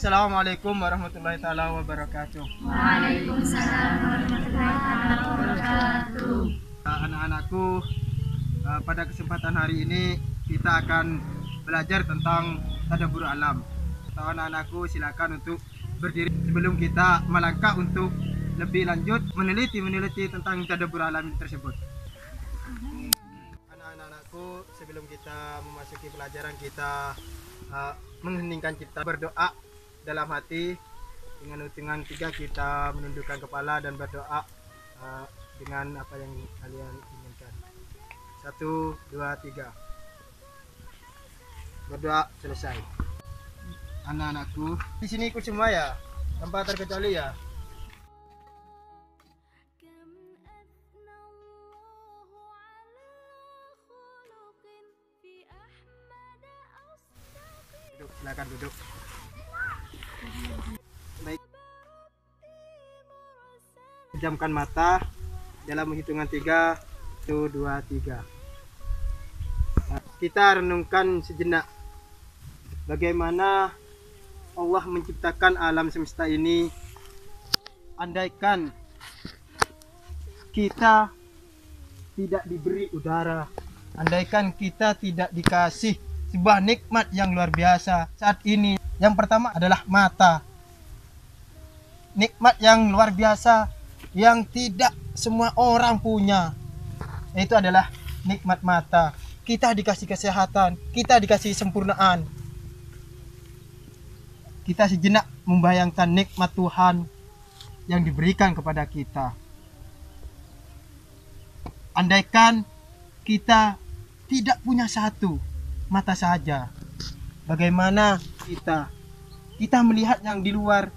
Assalamualaikum warahmatullahi taala wabarakatuh. Waalaikumsalam warahmatullahi wabarakatuh. Anak-anakku, pada kesempatan hari ini kita akan belajar tentang tadabbur alam. Anak-anakku, silakan untuk berdiri sebelum kita melangkah untuk lebih lanjut meneliti tentang tadabbur alam tersebut. Anak-anakku, sebelum kita memasuki pelajaran, kita mengheningkan cipta, berdoa dalam hati. Dengan hitungan 3 kita menundukkan kepala dan berdoa dengan apa yang kalian inginkan. 1, 2, 3. Berdoa selesai. Anak-anakku, di sini ikut semua ya, tanpa terkecuali ya. Duduk, silakan duduk. Baik. Pejamkan mata dalam hitungan 3. 1, 2, 3. Kita renungkan sejenak bagaimana Allah menciptakan alam semesta ini. Andaikan kita tidak diberi udara, andaikan kita tidak dikasih sebuah nikmat yang luar biasa saat ini. Yang pertama adalah mata. Nikmat yang luar biasa yang tidak semua orang punya, itu adalah nikmat mata. Kita dikasih kesehatan, kita dikasih sempurnaan. Kita sejenak membayangkan nikmat Tuhan yang diberikan kepada kita. Andaikan kita tidak punya satu mata saja, bagaimana kita melihat yang di luar?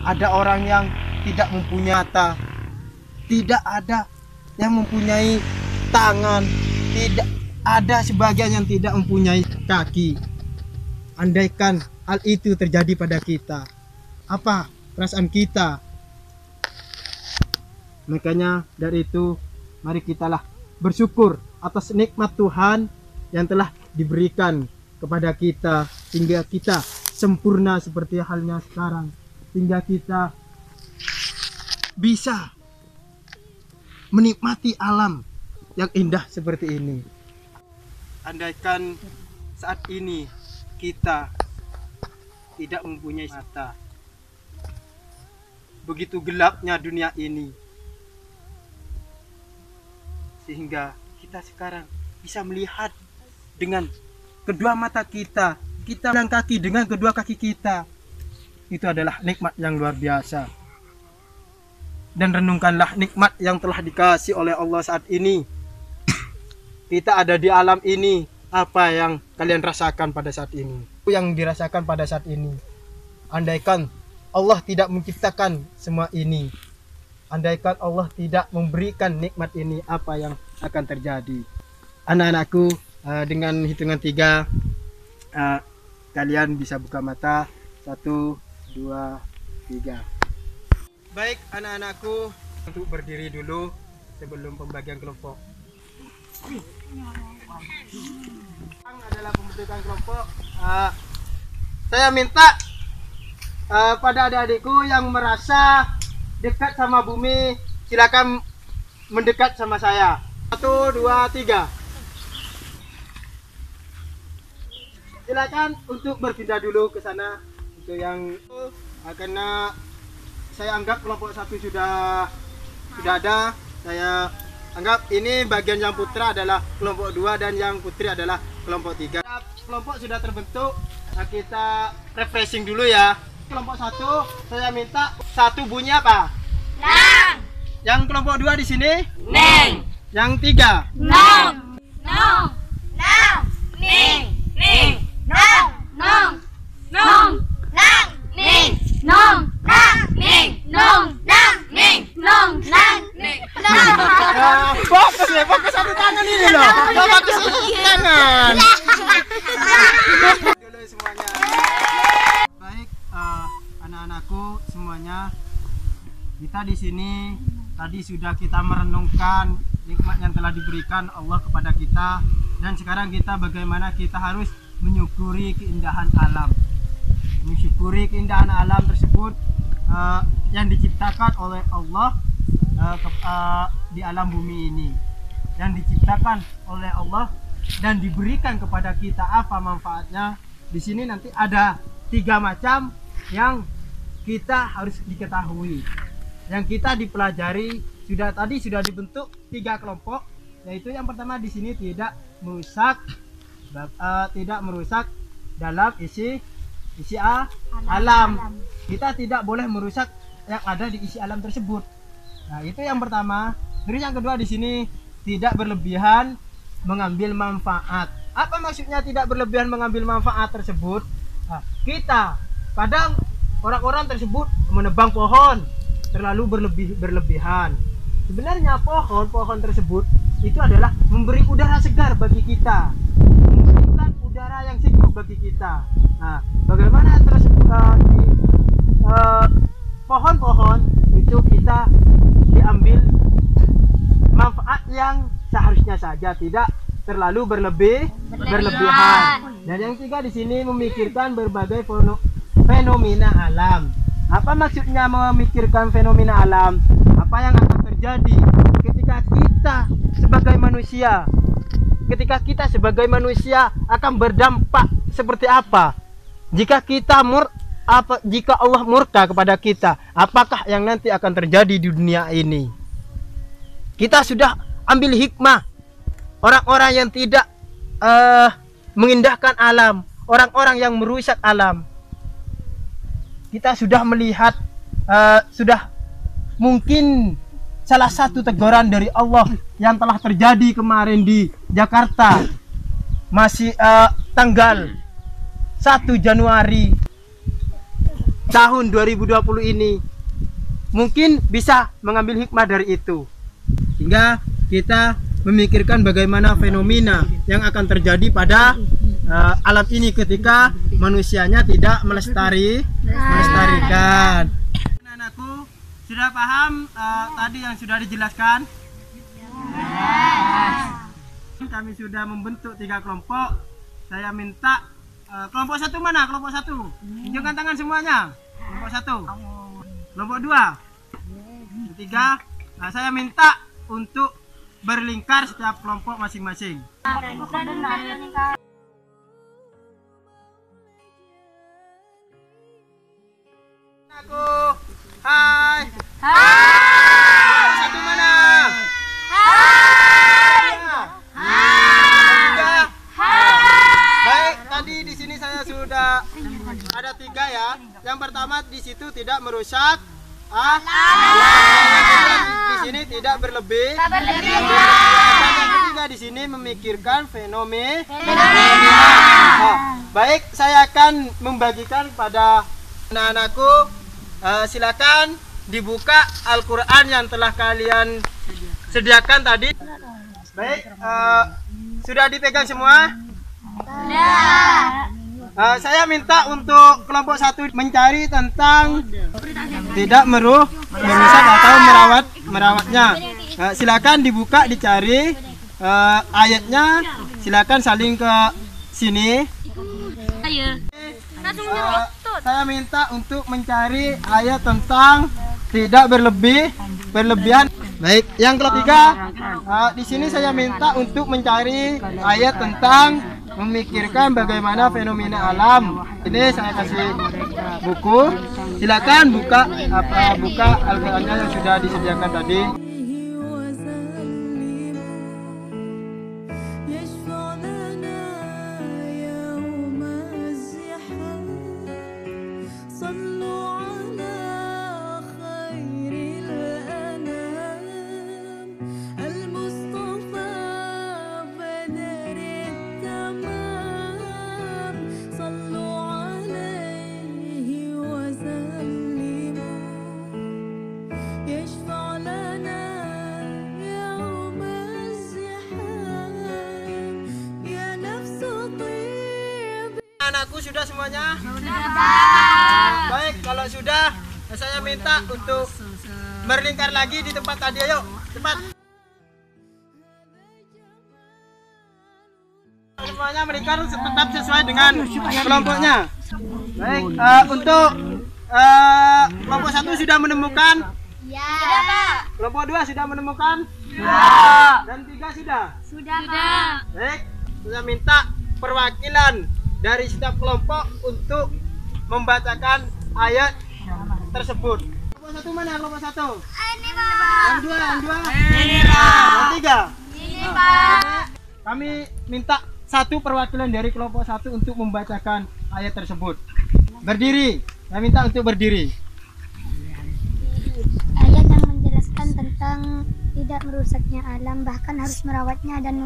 Ada orang yang tidak mempunyai mata, tidak ada yang mempunyai tangan, tidak ada sebagian yang tidak mempunyai kaki. Andaikan hal itu terjadi pada kita, apa perasaan kita? Makanya dari itu, mari kitalah bersyukur atas nikmat Tuhan yang telah diberikan kepada kita, sehingga kita sempurna seperti halnya sekarang, sehingga kita bisa menikmati alam yang indah seperti ini. Andaikan saat ini kita tidak mempunyai mata, begitu gelapnya dunia ini, sehingga kita sekarang bisa melihat dengan kedua mata kita, kita jalan kaki dengan kedua kaki kita. Itu adalah nikmat yang luar biasa. Dan renungkanlah nikmat yang telah dikasih oleh Allah saat ini. Kita ada di alam ini, apa yang kalian rasakan pada saat ini? Yang dirasakan pada saat ini. Andaikan Allah tidak menciptakan semua ini, andaikan Allah tidak memberikan nikmat ini, apa yang akan terjadi? Anak-anakku, dengan hitungan 3 kalian bisa buka mata. 1, 2, 3. Baik anak-anakku, untuk berdiri dulu sebelum pembagian kelompok. Adalah pembentukan kelompok. Saya minta pada adik-adikku yang merasa dekat sama bumi, silakan mendekat sama saya. 1, 2, 3. Silakan untuk berpindah dulu ke sana. Itu yang karena saya anggap kelompok 1 sudah ada. Saya anggap ini bagian yang putra adalah kelompok 2 dan yang putri adalah kelompok 3. Kelompok sudah terbentuk. Kita refreshing dulu ya. Kelompok 1 saya minta 1 bunyi apa? Nang. Yang kelompok 2 di sini? Neng. Yang 3? Nong. Nong. Nong. Ning. Ning. Nong. Nong. Nong. Nang. Ning. Nong. Nang. Ning. Nong. Nang. Ning. Nong. Nang. Ning. Fokus ya, fokus satu tangan ini loh. Fokus satu tangan. Dulu semuanya. Baik, anak-anakku semuanya, kita di sini tadi sudah kita merenungkan nikmat yang telah diberikan Allah kepada kita, dan sekarang kita bagaimana kita harus menyukuri keindahan alam. mensyukuri keindahan alam tersebut yang diciptakan oleh Allah di alam bumi ini, yang diciptakan oleh Allah dan diberikan kepada kita. Apa manfaatnya? Di sini nanti ada 3 macam yang kita harus diketahui, yang kita dipelajari. Sudah dibentuk 3 kelompok, yaitu yang pertama di sini tidak merusak dalam isi alam. Kita tidak boleh merusak yang ada di isi alam tersebut. Nah, itu yang pertama. Terus yang kedua di sini tidak berlebihan mengambil manfaat. Apa maksudnya tidak berlebihan mengambil manfaat tersebut? Nah, kita kadang orang-orang tersebut menebang pohon terlalu berlebihan. Sebenarnya pohon tersebut itu adalah memberi udara segar bagi kita, memberikan udara yang sejuk bagi kita. Nah, bagaimana pohon-pohon itu kita diambil manfaat yang seharusnya saja, tidak terlalu berlebihan. Dan yang ketiga di sini memikirkan berbagai fenomena alam. Apa maksudnya memikirkan fenomena alam? Apa yang akan terjadi ketika kita sebagai manusia akan berdampak seperti apa? Jika Allah murka kepada kita, apakah yang nanti akan terjadi di dunia ini? Kita sudah ambil hikmah orang-orang yang tidak mengindahkan alam, orang-orang yang merusak alam. Kita sudah melihat, sudah mungkin salah satu teguran dari Allah yang telah terjadi kemarin di Jakarta, masih tanggal 1 Januari tahun 2020 ini, mungkin bisa mengambil hikmah dari itu, hingga kita memikirkan bagaimana fenomena yang akan terjadi pada alam ini ketika manusianya tidak melestarikan. Anak-anakku sudah paham tadi yang sudah dijelaskan? Kami sudah membentuk 3 kelompok. Saya minta kelompok 1 mana? Kelompok 1 tunjukkan tangan semuanya. Kelompok 1, kelompok 2, 3. Nah, saya minta untuk berlingkar setiap kelompok masing-masing. Aku, hai. Hai. Satu mana? Hai. Hai. Baik, tadi di sini saya sudah ada 3 ya. Yang pertama di situ tidak merusak di sini tidak berlebih. Dan yang ketiga di sini memikirkan fenomena. Baik, saya akan membagikan pada anak-anakku. Silakan dibuka Al-Quran yang telah kalian sediakan tadi. Baik, sudah dipegang semua? Saya minta untuk kelompok 1 mencari tentang tidak merusak atau merawatnya. Silakan dibuka, dicari ayatnya. Silakan saling ke sini. Saya minta untuk mencari ayat tentang tidak berlebihan. Baik, yang ketiga, di sini saya minta untuk mencari ayat tentang memikirkan bagaimana fenomena alam. Ini saya kasih buku. Silakan buka Al-Qur'annya yang sudah disediakan tadi. Anakku sudah semuanya? Sudah. Baik, kalau sudah, saya minta untuk berlingkar lagi di tempat tadi. Ayo, cepat. Semuanya pokoknya mereka harus tetap sesuai dengan kelompoknya. Baik, untuk kelompok 1 sudah menemukan? Ya. Sudah, Pak. Kelompok 2 sudah menemukan? Ya. Dan 3 sudah? Sudah, Pak. Baik, saya minta perwakilan dari setiap kelompok untuk membacakan ayat tersebut. Kelompok 1 mana? Kelompok 1? Ini, Pak. Yang 2, yang 2? Ini, Pak. Yang 3? Ini, Pak. Kami minta satu perwakilan dari kelompok 1 untuk membacakan ayat tersebut. Berdiri. Saya minta untuk berdiri. Ayat yang menjelaskan tentang tidak merusaknya alam, bahkan harus merawatnya dan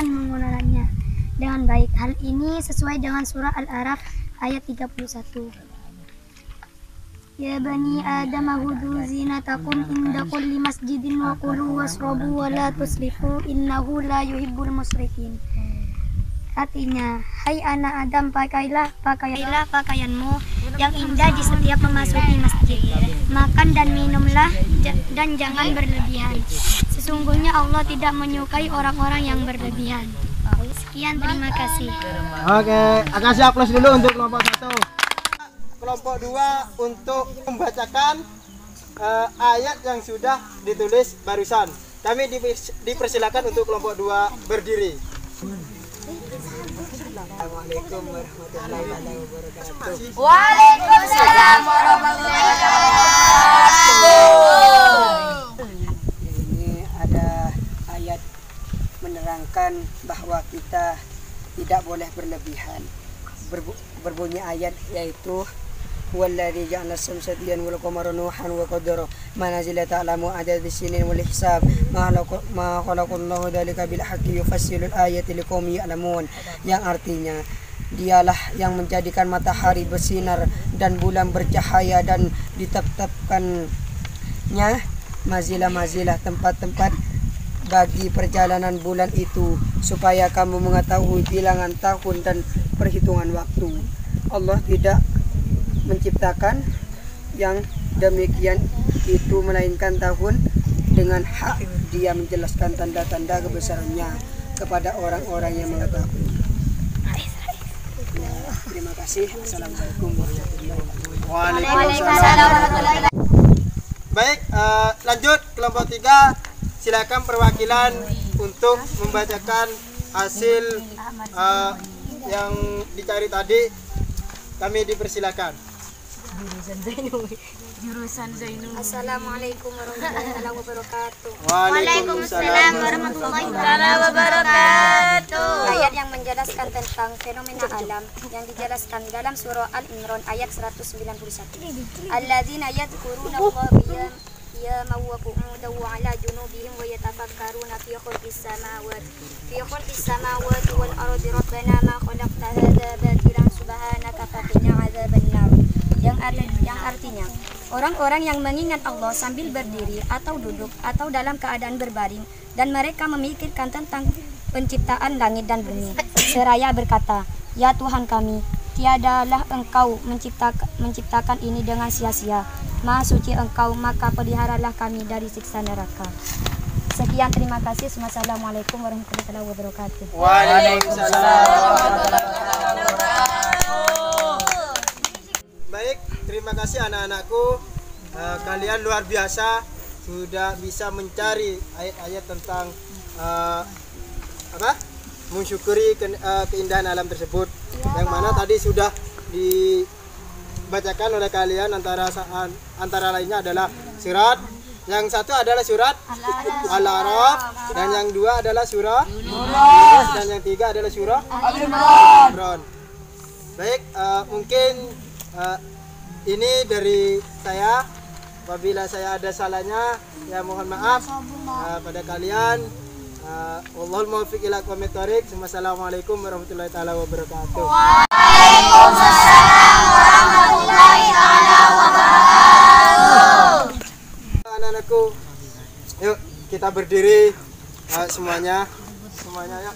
mengelolanya dengan baik. Hal ini sesuai dengan surah Al-A'raf ayat 31. Ya bani Adam khudhu zinatakum inda kulli masjidin wa kulu washrabu wa la tusrifu innahu la yuhibbul musrifin. Artinya, hai anak Adam, pakailah pakaianmu yang indah di setiap memasuki masjid. Makan dan minumlah dan jangan berlebihan. Sesungguhnya Allah tidak menyukai orang-orang yang berlebihan. Sekian, terima kasih. Oke, kasih aplaus dulu untuk kelompok 1. Kelompok 2 untuk membacakan ayat yang sudah ditulis barusan. Kami dipersilakan untuk kelompok 2 berdiri. Assalamualaikum warahmatullahi wabarakatuh. Waalaikumsalam warahmatullahi wabarakatuh. Ini ada ayat menerangkan bahwa kita tidak boleh berlebihan. Berbunyi ayat yaitu Walladzi ja'ala as-samsa diyan wal qamara nuhan wa qaddara manazila ta'lamu adad as-sinin wal hisab ma khalaqallahu dzalika bil haqqi yufassilul ayati liqaumin ya'lamun, yang artinya dialah yang menjadikan matahari bersinar dan bulan bercahaya dan ditetapkannya mazilah-mazilah tempat-tempat bagi perjalanan bulan itu supaya kamu mengetahui bilangan tahun dan perhitungan waktu. Allah tidak menciptakan yang demikian itu melainkan tahun dengan hak. Dia menjelaskan tanda-tanda kebesarannya kepada orang-orang yang mengetahui. Ya, terima kasih. Assalamualaikum warahmatullahi wabarakatuh. Waalaikumsalam warahmatullahi wabarakatuh. Baik, lanjut kelompok 3. Silakan perwakilan untuk membacakan hasil yang dicari tadi. Kami dipersilakan. Assalamualaikum warahmatullahi wabarakatuh. Waalaikumsalam warahmatullahi wabarakatuh. Ayat yang menjelaskan tentang fenomena alam yang dijelaskan dalam surah Al-Imran ayat 191. Alladzina yadhkuruna Allah qiyaman wa qu'udan wa 'ala junubihim wa yatafakkaruna fi khalqis samawati wal ardi rabbana ma khalaqta hadza batilan subhanaka faqina 'adzaban nar. Yang artinya orang-orang yang mengingat Allah sambil berdiri atau duduk atau dalam keadaan berbaring dan mereka memikirkan tentang penciptaan langit dan bumi seraya berkata, ya Tuhan kami, tiadalah Engkau menciptakan ini dengan sia-sia. Maha suci Engkau, maka peliharalah kami dari siksa neraka. Sekian, terima kasih. Wassalamualaikum warahmatullahi wabarakatuh. Waalaikumsalam warahmatullahi wabarakatuh. Baik, terima kasih anak-anakku. Kalian luar biasa sudah bisa mencari ayat-ayat tentang mensyukuri keindahan alam tersebut, yang mana tadi sudah dibacakan oleh kalian. Antara lainnya adalah surat, yang satu adalah surat Al-A'raf, dan yang dua adalah surah Yunus, dan yang tiga adalah surah Al-Imran. Baik, mungkin ini dari saya. Apabila saya ada salahnya, ya mohon maaf pada kalian. Wallahul muwaffiq ila aqwamit thoriq. Wassalamualaikum warahmatullahi taala wabarakatuh. Waalaikumsalam warahmatullahi taala wabarakatuh. Anak-anakku, yuk kita berdiri semuanya ya.